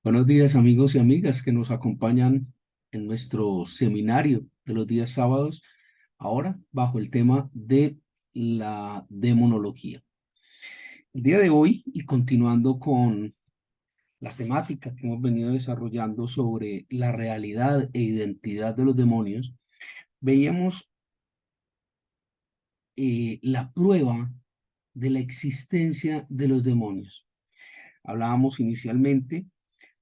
Buenos días amigos y amigas que nos acompañan en nuestro seminario de los días sábados, ahora bajo el tema de la demonología. El día de hoy, y continuando con la temática que hemos venido desarrollando sobre la realidad e identidad de los demonios, veíamos la prueba de la existencia de los demonios. Hablábamos inicialmente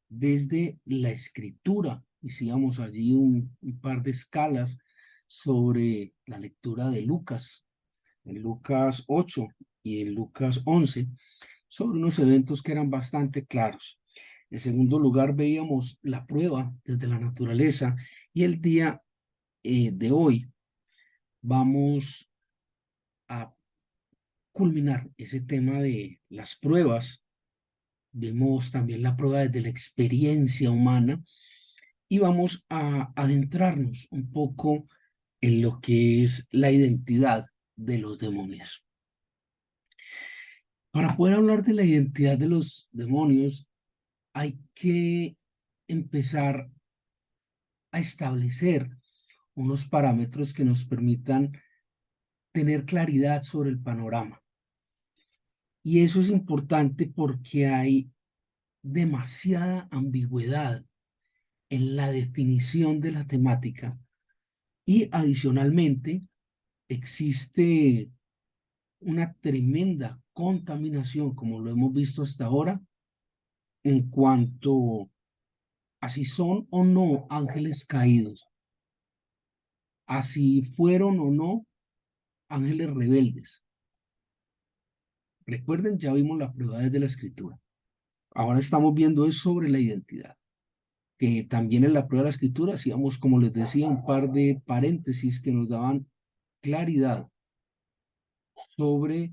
desde la escritura. Hicimos allí un par de escalas sobre la lectura de Lucas, en Lucas 8 y en Lucas 11, sobre unos eventos que eran bastante claros. En segundo lugar, veíamos la prueba desde la naturaleza y el día de hoy vamos a culminar ese tema de las pruebas. Vemos también la prueba desde la experiencia humana y vamos a adentrarnos un poco en lo que es la identidad de los demonios. Para poder hablar de la identidad de los demonios, hay que empezar a establecer unos parámetros que nos permitan tener claridad sobre el panorama. Y eso es importante porque hay demasiada ambigüedad en la definición de la temática y adicionalmente existe una tremenda contaminación, como lo hemos visto hasta ahora, en cuanto a si son o no ángeles caídos, a si fueron o no ángeles rebeldes. Recuerden, ya vimos la prueba desde la escritura. Ahora estamos viendo es sobre la identidad, que también en la prueba de la escritura hacíamos, como les decía, un par de paréntesis que nos daban claridad sobre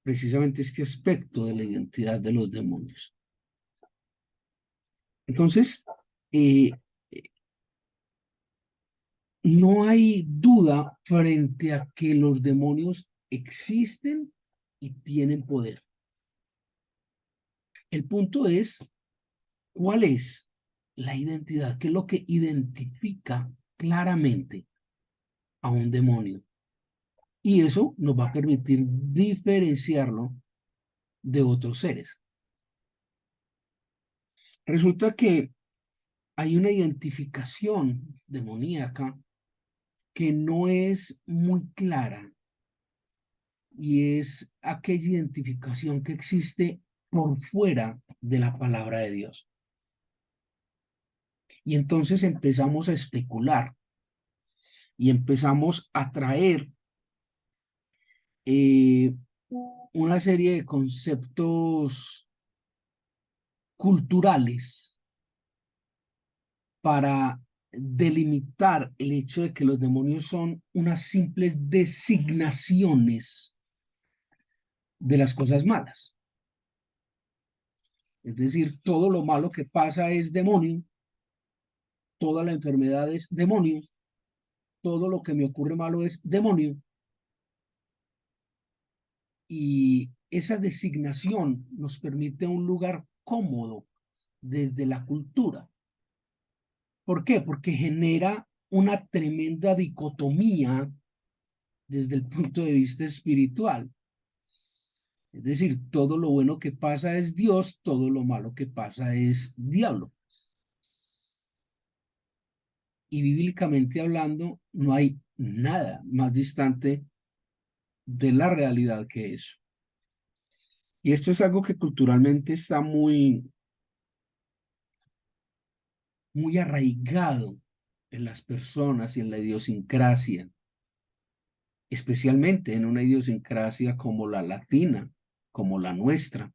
precisamente este aspecto de la identidad de los demonios. Entonces, eh, no hay duda frente a que los demonios existen y tienen poder. El punto es, ¿cuál es la identidad? ¿Qué es lo que identifica claramente a un demonio? Y eso nos va a permitir diferenciarlo de otros seres. Resulta que hay una identificación demoníaca que no es muy clara y es aquella identificación que existe por fuera de la palabra de Dios. Y entonces empezamos a especular y empezamos a traer eh, una serie de conceptos culturales para delimitar el hecho de que los demonios son unas simples designaciones de las cosas malas. Es decir, todo lo malo que pasa es demonio, toda la enfermedad es demonio, todo lo que me ocurre malo es demonio. Y esa designación nos permite un lugar cómodo desde la cultura. ¿Por qué? Porque genera una tremenda dicotomía desde el punto de vista espiritual. Es decir, todo lo bueno que pasa es Dios, todo lo malo que pasa es diablo. Y bíblicamente hablando, no hay nada más distante de la realidad que eso. Y esto es algo que culturalmente está muy arraigado en las personas y en la idiosincrasia, especialmente en una idiosincrasia como la latina, como la nuestra.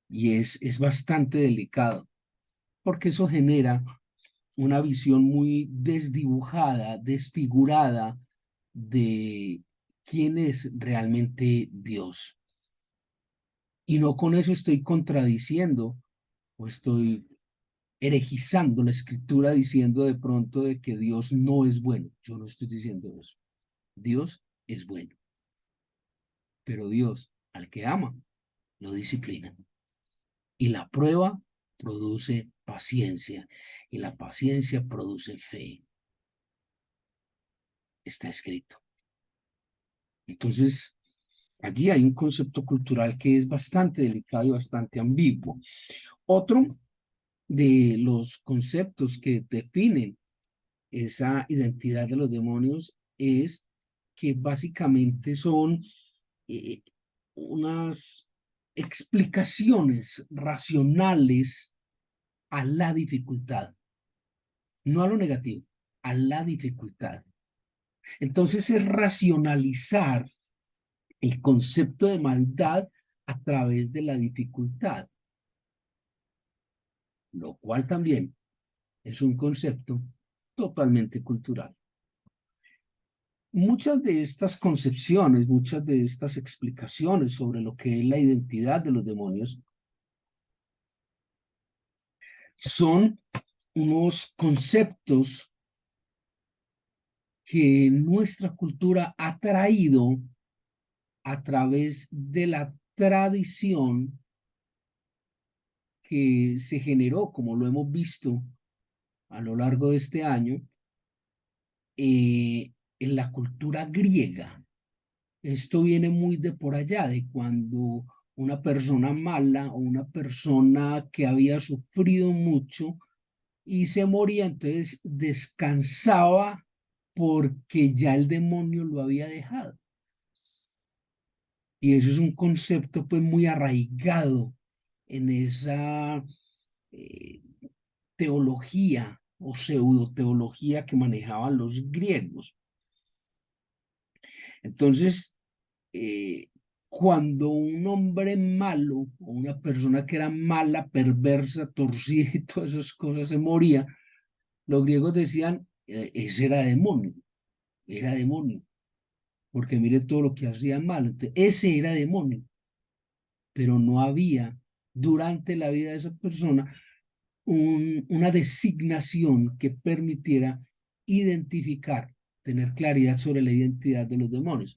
Y es bastante delicado, porque eso genera una visión muy desdibujada, desfigurada de quién es realmente Dios. Y no con eso estoy contradiciendo o estoy herejizando la escritura diciendo de pronto de que Dios no es bueno. Yo no estoy diciendo eso. Dios es bueno, pero Dios al que ama lo disciplina. Y la prueba produce paciencia y la paciencia produce fe. Está escrito. Entonces, allí hay un concepto cultural que es bastante delicado y bastante ambiguo. Otro de los conceptos que definen esa identidad de los demonios es que básicamente son eh, unas explicaciones racionales a la dificultad, no a lo negativo, a la dificultad. Entonces es racionalizar el concepto de maldad a través de la dificultad, lo cual también es un concepto totalmente cultural. Muchas de estas concepciones, muchas de estas explicaciones sobre lo que es la identidad de los demonios son unos conceptos que nuestra cultura ha traído a través de la tradición que se generó, como lo hemos visto a lo largo de este año, en la cultura griega. Esto viene muy de por allá, de cuando una persona mala o una persona que había sufrido mucho y se moría, entonces descansaba porque ya el demonio lo había dejado. Y eso es un concepto pues muy arraigado en esa eh, teología o pseudo-teología que manejaban los griegos. Entonces, eh, cuando un hombre malo o una persona que era mala, perversa, torcida y todas esas cosas se moría, los griegos decían, ese era demonio, porque mire todo lo que hacía malo. Entonces, ese era demonio, pero no había durante la vida de esa persona una designación que permitiera identificar, tener claridad sobre la identidad de los demonios.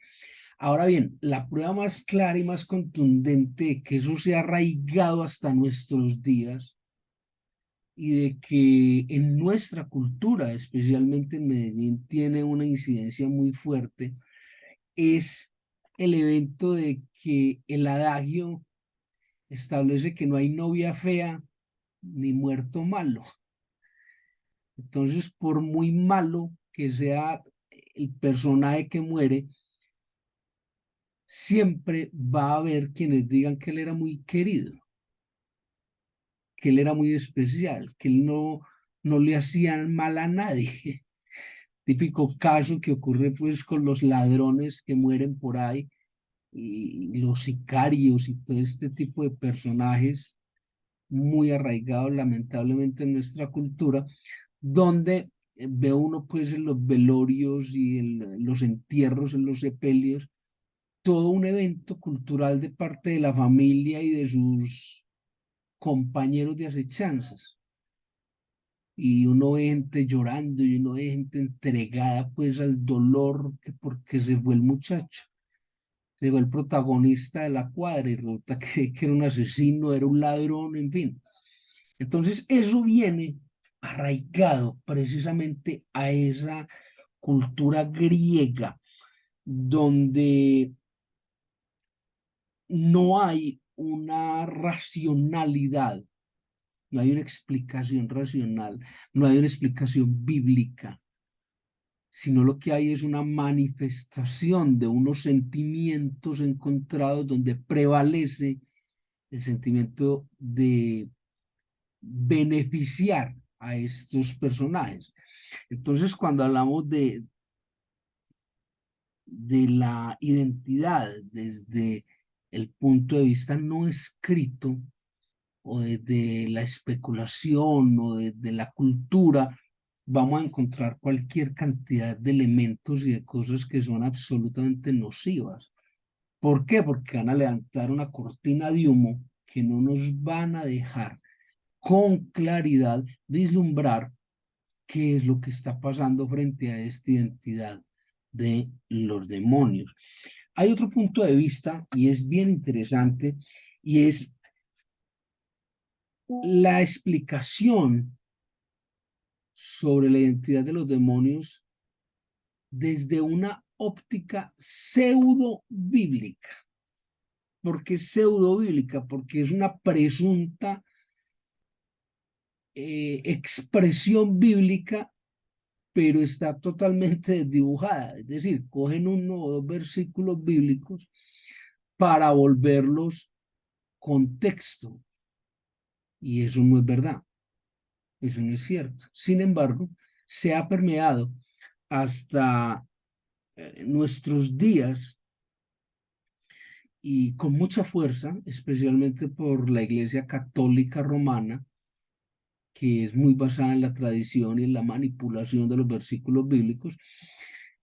Ahora bien, la prueba más clara y más contundente de que eso se ha arraigado hasta nuestros días y de que en nuestra cultura, especialmente en Medellín, tiene una incidencia muy fuerte, es el evento de que el adagio establece que no hay novia fea ni muerto malo. Entonces, por muy malo que sea el personaje que muere, siempre va a haber quienes digan que él era muy querido, que él era muy especial, que él no le hacían mal a nadie. Típico caso que ocurre pues con los ladrones que mueren por ahí y los sicarios y todo este tipo de personajes muy arraigados lamentablemente en nuestra cultura, donde ve uno pues en los velorios y en los entierros, en los sepelios, todo un evento cultural de parte de la familia y de sus compañeros de acechanzas. Y uno ve gente llorando y uno ve gente entregada pues al dolor que porque se fue el muchacho, se fue el protagonista de la cuadra y resulta que era un asesino, era un ladrón, en fin. Entonces eso viene arraigado precisamente a esa cultura griega donde no hay una racionalidad, no hay una explicación racional, no hay una explicación bíblica, sino lo que hay es una manifestación de unos sentimientos encontrados donde prevalece el sentimiento de beneficiar a estos personajes. Entonces, cuando hablamos de la identidad desde el punto de vista no escrito, o desde la especulación o desde la cultura, vamos a encontrar cualquier cantidad de elementos y de cosas que son absolutamente nocivas. ¿Por qué? Porque van a levantar una cortina de humo que no nos van a dejar con claridad vislumbrar qué es lo que está pasando frente a esta identidad de los demonios. Hay otro punto de vista y es bien interesante y es La explicación sobre la identidad de los demonios desde una óptica pseudo bíblica. ¿Por qué pseudo bíblica? Porque es una presunta expresión bíblica, pero está totalmente desdibujada. Es decir, cogen uno o dos versículos bíblicos para volverlos contexto. Y eso no es verdad, eso no es cierto. Sin embargo, se ha permeado hasta nuestros días y con mucha fuerza, especialmente por la Iglesia Católica Romana, que es muy basada en la tradición y en la manipulación de los versículos bíblicos,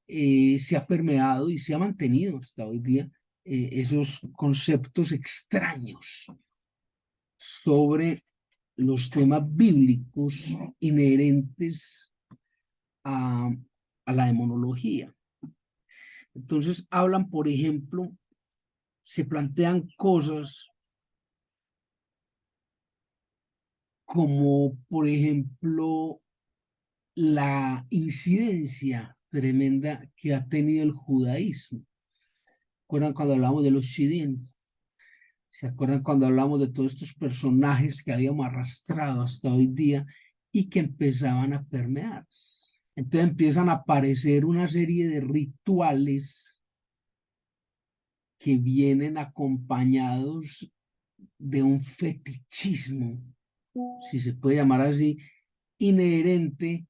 se ha permeado y se ha mantenido hasta hoy día esos conceptos extraños sobre los temas bíblicos inherentes a, a la demonología. Entonces hablan, por ejemplo, se plantean cosas como, por ejemplo, la incidencia tremenda que ha tenido el judaísmo. ¿Recuerdan cuando hablamos de los Shidim? ¿Se acuerdan cuando hablamos de todos estos personajes que habíamos arrastrado hasta hoy día y que empezaban a permear? Entonces empiezan a aparecer una serie de rituales que vienen acompañados de un fetichismo, si se puede llamar así, inherente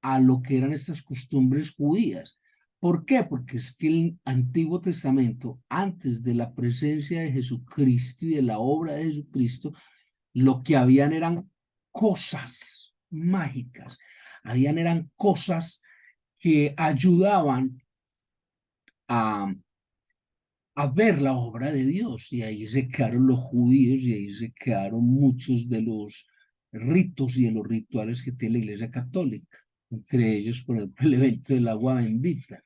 a lo que eran estas costumbres judías. ¿Por qué? Porque es que el Antiguo Testamento, antes de la presencia de Jesucristo y de la obra de Jesucristo, lo que habían eran cosas mágicas, habían eran cosas que ayudaban a, a ver la obra de Dios. Y ahí se quedaron los judíos y ahí se quedaron muchos de los ritos y de los rituales que tiene la Iglesia Católica. Entre ellos, por ejemplo, el evento del agua bendita.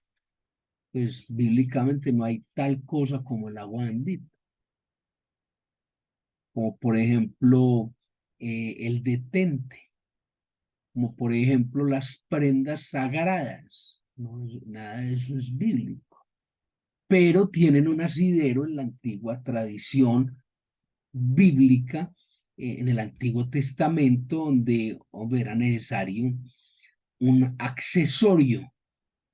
Pues bíblicamente no hay tal cosa como el agua bendita. Como por ejemplo el detente, como por ejemplo las prendas sagradas. No, nada de eso es bíblico. Pero tienen un asidero en la antigua tradición bíblica, en el Antiguo Testamento, donde hombre, era necesario un accesorio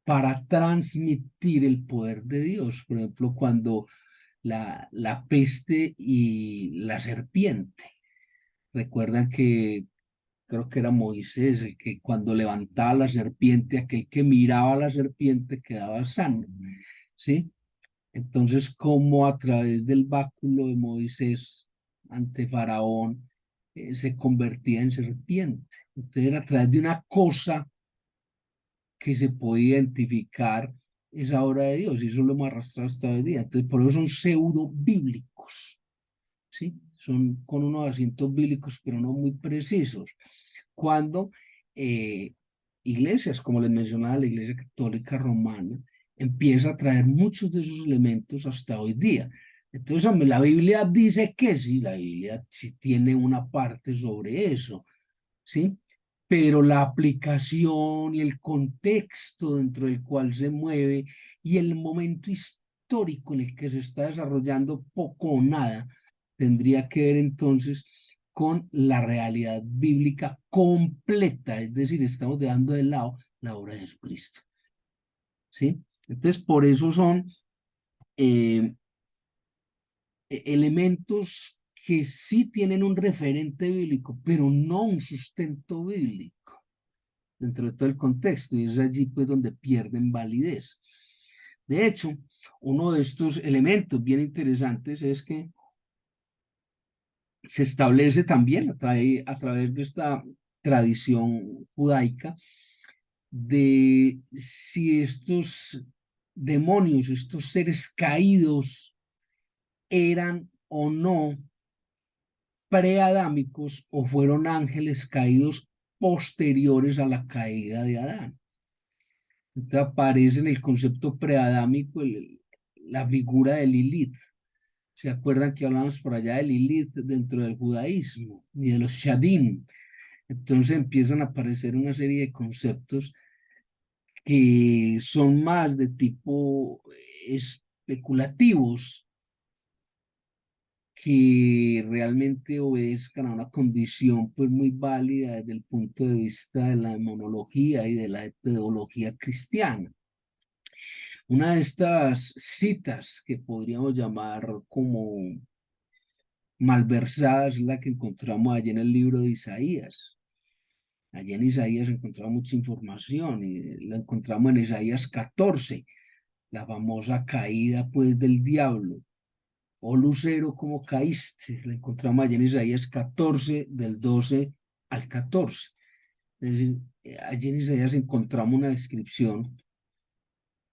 para transmitir el poder de Dios. Por ejemplo, cuando la peste y la serpiente. Recuerdan que creo que era Moisés el que cuando levantaba la serpiente, aquel que miraba a la serpiente quedaba sano, ¿sí? Entonces, como a través del báculo de Moisés ante Faraón se convertía en serpiente. Entonces, era a través de una cosa que se puede identificar esa obra de Dios, y eso lo hemos arrastrado hasta hoy día. Entonces, por eso son pseudo bíblicos, ¿sí? Son con unos asientos bíblicos, pero no muy precisos. Cuando eh, iglesias, como les mencionaba, la Iglesia Católica Romana, empieza a traer muchos de esos elementos hasta hoy día. Entonces, hombre, la Biblia dice que sí, la Biblia sí tiene una parte sobre eso, ¿sí? Pero la aplicación y el contexto dentro del cual se mueve y el momento histórico en el que se está desarrollando poco o nada tendría que ver entonces con la realidad bíblica completa, es decir, estamos dejando de lado la obra de Jesucristo, ¿sí? Entonces, por eso son eh, elementos que sí tienen un referente bíblico, pero no un sustento bíblico dentro de todo el contexto, y es allí pues donde pierden validez. De hecho, uno de estos elementos bien interesantes es que se establece también a través de esta tradición judaica de si estos demonios, estos seres caídos, eran o no preadámicos o fueron ángeles caídos posteriores a la caída de Adán. Entonces aparece en el concepto preadámico la figura de Lilith, ¿Se acuerdan que hablamos por allá de Lilith dentro del judaísmo y de los Shadim? Entonces empiezan a aparecer una serie de conceptos que son más de tipo especulativos, que realmente obedezcan a una condición pues muy válida desde el punto de vista de la demonología y de la teología cristiana. Una de estas citas que podríamos llamar como malversadas es la que encontramos allí en el libro de Isaías. Allí en Isaías encontramos mucha información y la encontramos en Isaías 14, la famosa caída pues del diablo. Oh Lucero, ¿cómo caíste? La encontramos allí en Isaías 14, del 12 al 14. Allí en Isaías encontramos una descripción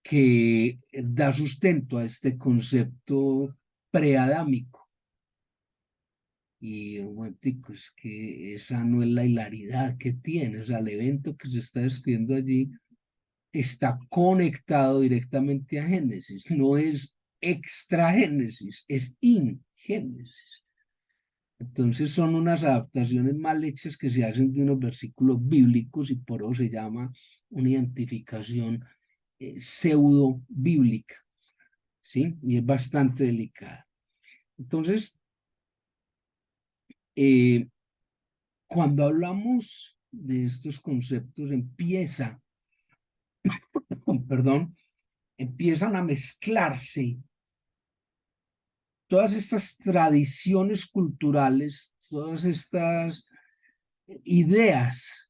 que da sustento a este concepto preadámico. Y un momentico, es que esa no es la hilaridad que tiene, o sea, el evento que se está describiendo allí está conectado directamente a Génesis, no es extra Génesis, es in Génesis. Entonces son unas adaptaciones mal hechas que se hacen de unos versículos bíblicos y por eso se llama una identificación pseudo bíblica, ¿sí? Y es bastante delicada. Entonces, eh, cuando hablamos de estos conceptos, perdón, empiezan a mezclarse todas estas tradiciones culturales, todas estas ideas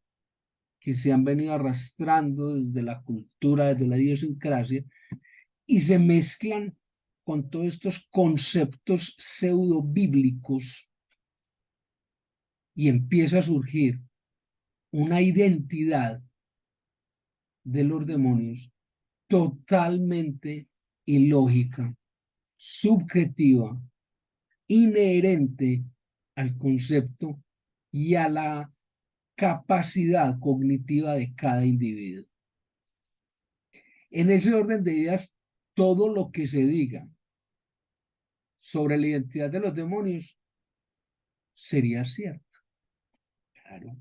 que se han venido arrastrando desde la cultura, desde la idiosincrasia, y se mezclan con todos estos conceptos pseudo bíblicos y empieza a surgir una identidad de los demonios totalmente ilógica, subjetiva, inherente al concepto y a la capacidad cognitiva de cada individuo. En ese orden de ideas, todo lo que se diga sobre la identidad de los demonios sería cierto. Claro.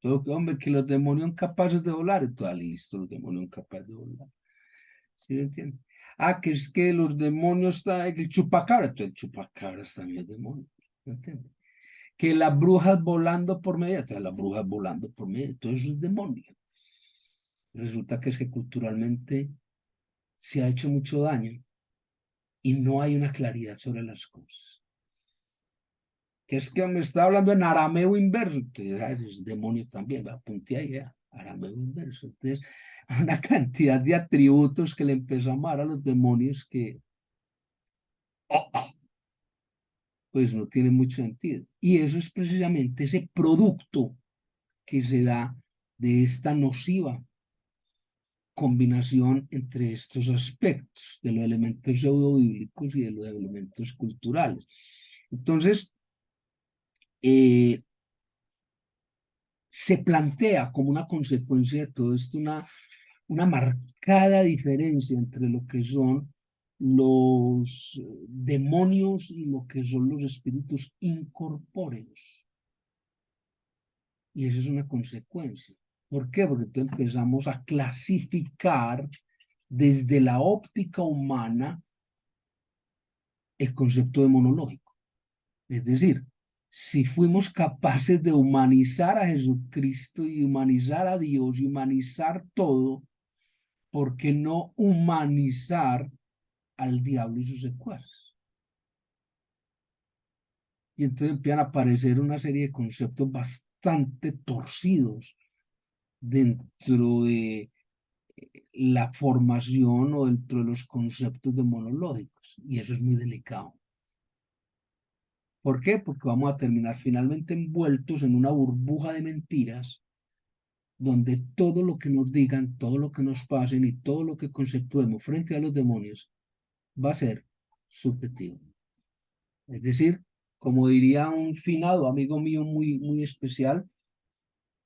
Todo que, hombre, que los demonios son capaces de volar, y todo listo, los demonios son capaces de volar. ¿Sí me entiende? Ah, que es que los demonios está, el chupacabra, todo el chupacabra también es demonio. ¿Me entiende? Que las brujas volando por medio, todas las brujas volando por medio, todo eso es demonio. Resulta que es que culturalmente se ha hecho mucho daño y no hay una claridad sobre las cosas. Que es que me está hablando en arameo inverso, entonces, es demonio también, apunte ahí, arameo inverso. Entonces, una cantidad de atributos que le empezó a amar a los demonios que pues no tiene mucho sentido. Y eso es precisamente ese producto que se da de esta nociva combinación entre estos aspectos de los elementos pseudobíblicos y de los elementos culturales. Entonces, se plantea como una consecuencia de todo esto una marcada diferencia entre lo que son los demonios y lo que son los espíritus incorpóreos. Y eso es una consecuencia. ¿Por qué? Porque entonces empezamos a clasificar desde la óptica humana el concepto demonológico. Es decir, si fuimos capaces de humanizar a Jesucristo y humanizar a Dios y humanizar todo, ¿por qué no humanizar al diablo y sus secuaces? Y entonces empiezan a aparecer una serie de conceptos bastante torcidos dentro de la formación o dentro de los conceptos demonológicos. Y eso es muy delicado. ¿Por qué? Porque vamos a terminar finalmente envueltos en una burbuja de mentiras donde todo lo que nos digan, todo lo que nos pasen y todo lo que conceptuemos frente a los demonios va a ser subjetivo. Es decir, como diría un finado amigo mío muy especial,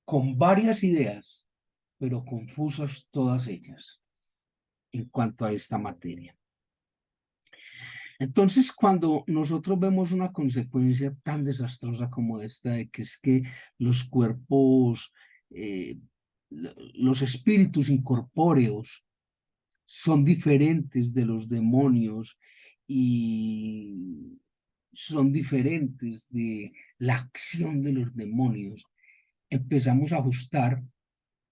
con varias ideas, pero confusas todas ellas en cuanto a esta materia. Entonces, cuando nosotros vemos una consecuencia tan desastrosa como esta, de que es que los cuerpos, los espíritus incorpóreos son diferentes de los demonios y son diferentes de la acción de los demonios, empezamos a ajustar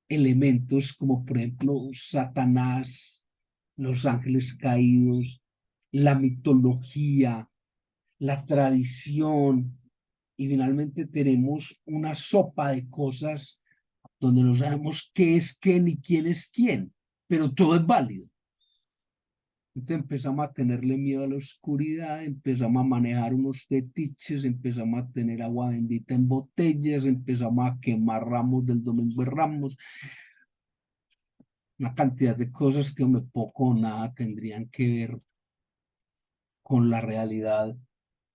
elementos como por ejemplo Satanás, los ángeles caídos, la mitología, la tradición, y finalmente tenemos una sopa de cosas donde no sabemos qué es qué ni quién es quién, pero todo es válido. Entonces empezamos a tenerle miedo a la oscuridad, empezamos a manejar unos fetiches, empezamos a tener agua bendita en botellas, empezamos a quemar ramos del Domingo de Ramos, una cantidad de cosas que me poco o nada tendrían que ver con la realidad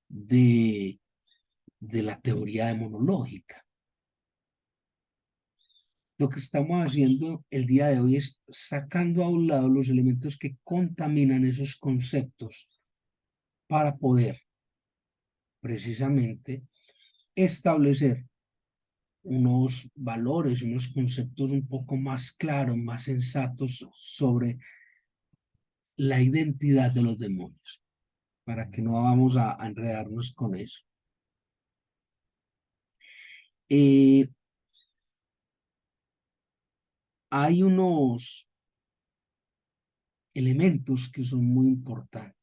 de, de la teoría demonológica. Lo que estamos haciendo el día de hoy es sacando a un lado los elementos que contaminan esos conceptos para poder precisamente establecer unos valores, unos conceptos un poco más claros, más sensatos sobre la identidad de los demonios, para que no vamos a enredarnos con eso. Eh, hay unos elementos que son muy importantes,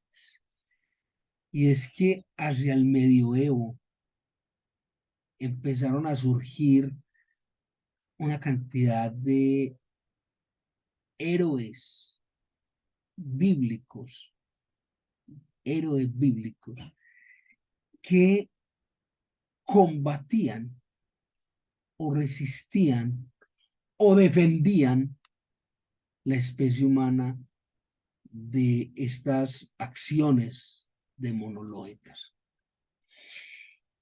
y es que hacia el medioevo empezaron a surgir una cantidad de héroes bíblicos, héroes bíblicos que combatían o resistían o defendían la especie humana de estas acciones demonológicas.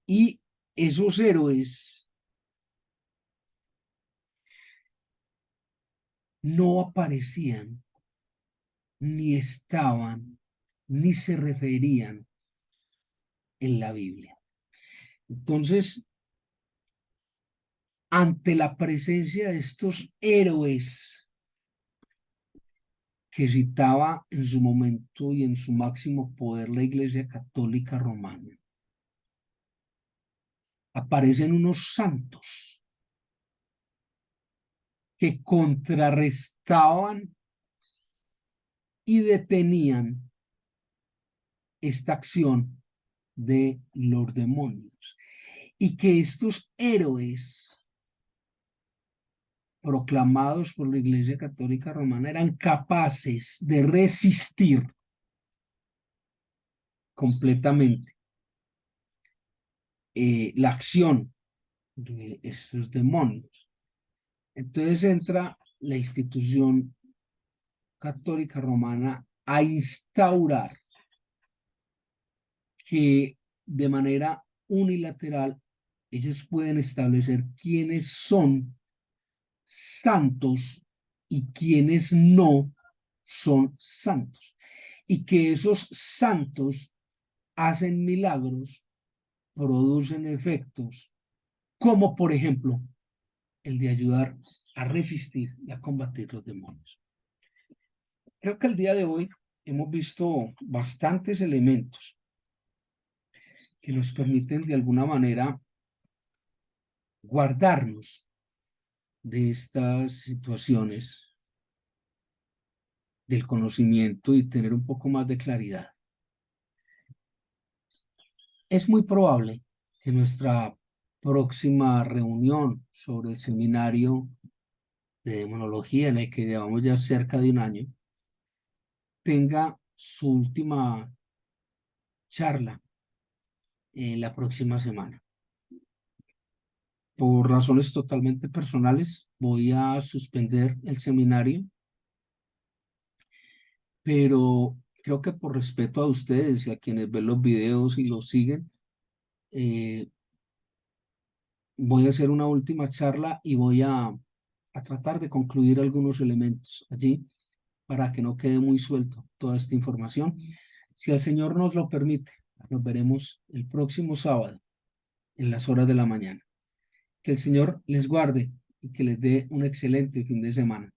Y esos héroes no aparecían, ni estaban, ni se referían en la Biblia. Entonces, ante la presencia de estos héroes que citaba en su momento y en su máximo poder la Iglesia Católica Romana, aparecen unos santos que contrarrestaban y detenían esta acción de los demonios. Y que estos héroes proclamados por la Iglesia Católica Romana eran capaces de resistir completamente la acción de estos demonios. Entonces entra la institución católica romana a instaurar que de manera unilateral ellos pueden establecer quiénes son santos y quiénes no son santos. Y que esos santos hacen milagros, producen efectos, como por ejemplo el de ayudar a resistir y a combatir los demonios. Creo que el día de hoy hemos visto bastantes elementos que nos permiten de alguna manera guardarnos de estas situaciones del conocimiento y tener un poco más de claridad. Es muy probable que nuestra próxima reunión sobre el seminario de demonología, en el que llevamos ya cerca de un año, tenga su última charla la próxima semana. Por razones totalmente personales, voy a suspender el seminario, pero creo que por respeto a ustedes y a quienes ven los videos y los siguen, eh, voy a hacer una última charla y voy a tratar de concluir algunos elementos allí para que no quede muy suelto toda esta información. Si el Señor nos lo permite, nos veremos el próximo sábado en las horas de la mañana. Que el Señor les guarde y que les dé un excelente fin de semana.